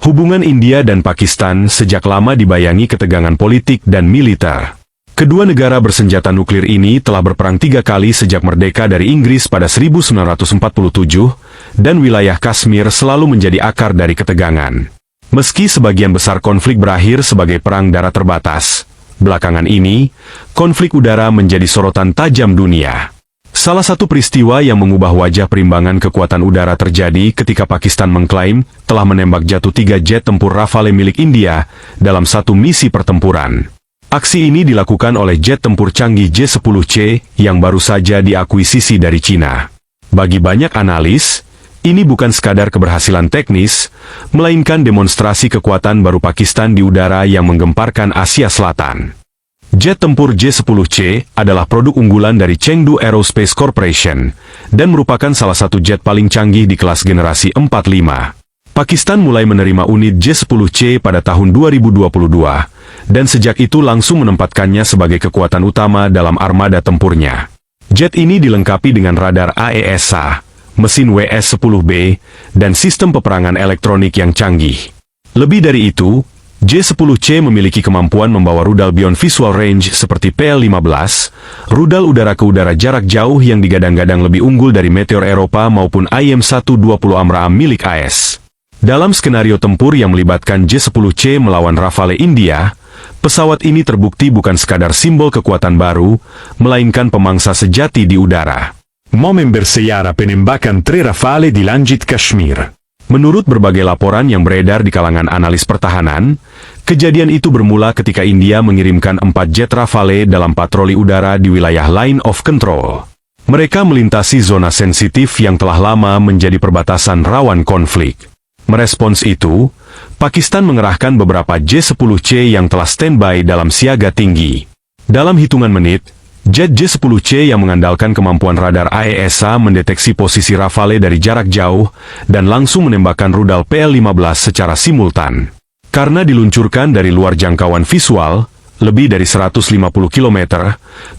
Hubungan India dan Pakistan sejak lama dibayangi ketegangan politik dan militer. Kedua negara bersenjata nuklir ini telah berperang 3 kali sejak merdeka dari Inggris pada 1947, dan wilayah Kashmir selalu menjadi akar dari ketegangan. Meski sebagian besar konflik berakhir sebagai perang darat terbatas, belakangan ini, konflik udara menjadi sorotan tajam dunia. Salah satu peristiwa yang mengubah wajah perimbangan kekuatan udara terjadi ketika Pakistan mengklaim telah menembak jatuh 3 jet tempur Rafale milik India dalam satu misi pertempuran. Aksi ini dilakukan oleh jet tempur canggih J-10C yang baru saja diakuisisi dari Cina. Bagi banyak analis, ini bukan sekadar keberhasilan teknis, melainkan demonstrasi kekuatan baru Pakistan di udara yang menggemparkan Asia Selatan. Jet tempur J-10C adalah produk unggulan dari Chengdu Aerospace Corporation dan merupakan salah satu jet paling canggih di kelas generasi 45. Pakistan mulai menerima unit J-10C pada tahun 2022, dan sejak itu langsung menempatkannya sebagai kekuatan utama dalam armada tempurnya. Jet ini dilengkapi dengan radar AESA, mesin WS-10B, dan sistem peperangan elektronik yang canggih. Lebih dari itu, J-10C memiliki kemampuan membawa rudal Beyond Visual Range seperti PL-15, rudal udara ke udara jarak jauh yang digadang-gadang lebih unggul dari Meteor Eropa maupun IM-120 AMRAAM milik AS. Dalam skenario tempur yang melibatkan J-10C melawan Rafale India, pesawat ini terbukti bukan sekadar simbol kekuatan baru, melainkan pemangsa sejati di udara. Momen bersejarah penembakan 3 Rafale di langit Kashmir. Menurut berbagai laporan yang beredar di kalangan analis pertahanan, kejadian itu bermula ketika India mengirimkan 4 jet Rafale dalam patroli udara di wilayah Line of Control. Mereka melintasi zona sensitif yang telah lama menjadi perbatasan rawan konflik. Merespons itu, Pakistan mengerahkan beberapa J-10C yang telah standby dalam siaga tinggi. Dalam hitungan menit, jet J-10C yang mengandalkan kemampuan radar AESA mendeteksi posisi Rafale dari jarak jauh dan langsung menembakkan rudal PL-15 secara simultan. Karena diluncurkan dari luar jangkauan visual, lebih dari 150 km,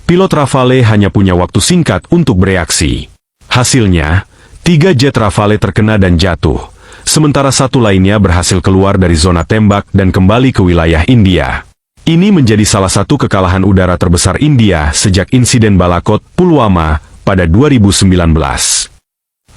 pilot Rafale hanya punya waktu singkat untuk bereaksi. Hasilnya, 3 jet Rafale terkena dan jatuh, sementara satu lainnya berhasil keluar dari zona tembak dan kembali ke wilayah India. Ini menjadi salah satu kekalahan udara terbesar India sejak insiden Balakot, Pulwama, pada 2019.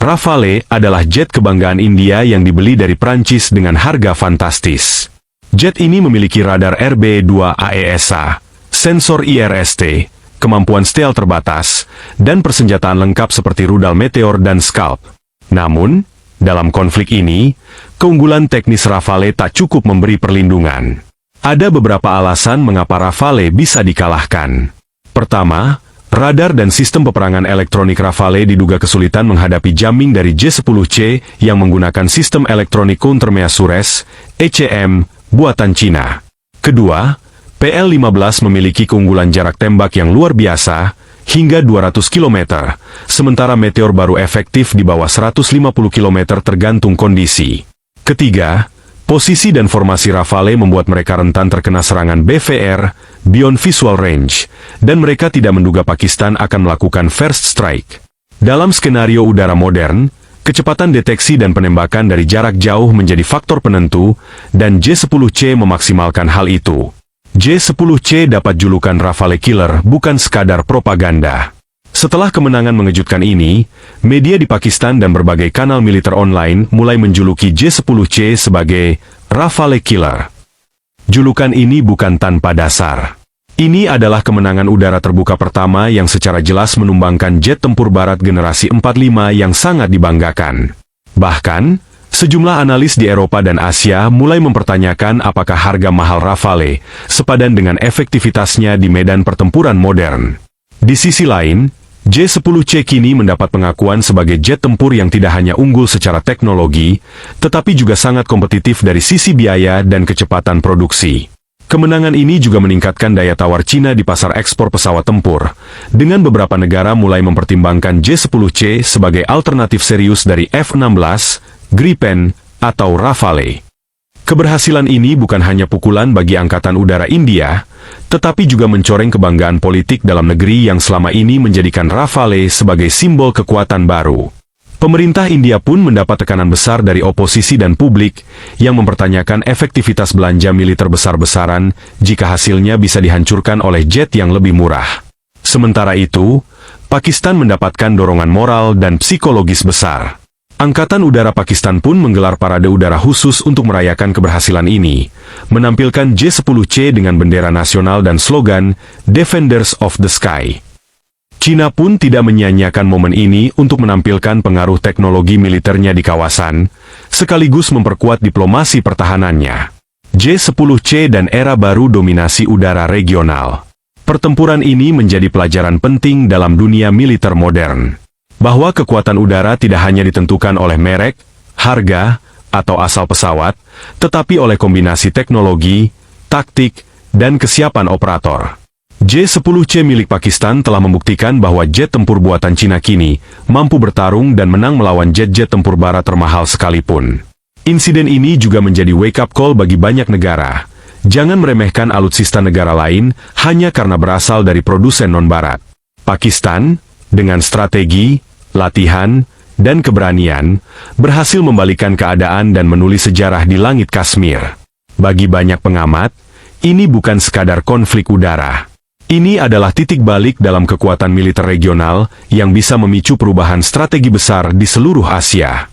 Rafale adalah jet kebanggaan India yang dibeli dari Prancis dengan harga fantastis. Jet ini memiliki radar RB-2 AESA, sensor IRST, kemampuan stealth terbatas, dan persenjataan lengkap seperti rudal Meteor dan Scalp. Namun, dalam konflik ini, keunggulan teknis Rafale tak cukup memberi perlindungan. Ada beberapa alasan mengapa Rafale bisa dikalahkan. Pertama, radar dan sistem peperangan elektronik Rafale diduga kesulitan menghadapi jamming dari J-10C yang menggunakan sistem elektronik countermeasures, ECM, buatan Cina. Kedua, PL-15 memiliki keunggulan jarak tembak yang luar biasa, hingga 200 km, sementara Meteor baru efektif di bawah 150 km tergantung kondisi. Ketiga, posisi dan formasi Rafale membuat mereka rentan terkena serangan BVR, Beyond Visual Range, dan mereka tidak menduga Pakistan akan melakukan first strike. Dalam skenario udara modern, kecepatan deteksi dan penembakan dari jarak jauh menjadi faktor penentu, dan J-10C memaksimalkan hal itu. J-10C dapat julukan Rafale Killer bukan sekadar propaganda. Setelah kemenangan mengejutkan ini, media di Pakistan dan berbagai kanal militer online mulai menjuluki J-10C sebagai Rafale Killer. Julukan ini bukan tanpa dasar. Ini adalah kemenangan udara terbuka pertama yang secara jelas menumbangkan jet tempur barat generasi 45 yang sangat dibanggakan. Bahkan, sejumlah analis di Eropa dan Asia mulai mempertanyakan apakah harga mahal Rafale sepadan dengan efektivitasnya di medan pertempuran modern. Di sisi lain, J-10C kini mendapat pengakuan sebagai jet tempur yang tidak hanya unggul secara teknologi, tetapi juga sangat kompetitif dari sisi biaya dan kecepatan produksi. Kemenangan ini juga meningkatkan daya tawar Cina di pasar ekspor pesawat tempur, dengan beberapa negara mulai mempertimbangkan J-10C sebagai alternatif serius dari F-16, Gripen, atau Rafale. Keberhasilan ini bukan hanya pukulan bagi Angkatan Udara India, tetapi juga mencoreng kebanggaan politik dalam negeri yang selama ini menjadikan Rafale sebagai simbol kekuatan baru. Pemerintah India pun mendapat tekanan besar dari oposisi dan publik yang mempertanyakan efektivitas belanja militer besar-besaran jika hasilnya bisa dihancurkan oleh jet yang lebih murah. Sementara itu, Pakistan mendapatkan dorongan moral dan psikologis besar. Angkatan Udara Pakistan pun menggelar parade udara khusus untuk merayakan keberhasilan ini, menampilkan J-10C dengan bendera nasional dan slogan Defenders of the Sky. Cina pun tidak menyia-nyiakan momen ini untuk menampilkan pengaruh teknologi militernya di kawasan, sekaligus memperkuat diplomasi pertahanannya. J-10C dan era baru dominasi udara regional. Pertempuran ini menjadi pelajaran penting dalam dunia militer modern, bahwa kekuatan udara tidak hanya ditentukan oleh merek, harga, atau asal pesawat, tetapi oleh kombinasi teknologi, taktik, dan kesiapan operator. J-10C milik Pakistan telah membuktikan bahwa jet tempur buatan Cina kini mampu bertarung dan menang melawan jet-jet tempur barat termahal sekalipun. Insiden ini juga menjadi wake-up call bagi banyak negara. Jangan meremehkan alutsista negara lain hanya karena berasal dari produsen non-barat. Pakistan, dengan strategi, latihan, dan keberanian, berhasil membalikan keadaan dan menulis sejarah di langit Kashmir. Bagi banyak pengamat, ini bukan sekadar konflik udara. Ini adalah titik balik dalam kekuatan militer regional yang bisa memicu perubahan strategi besar di seluruh Asia.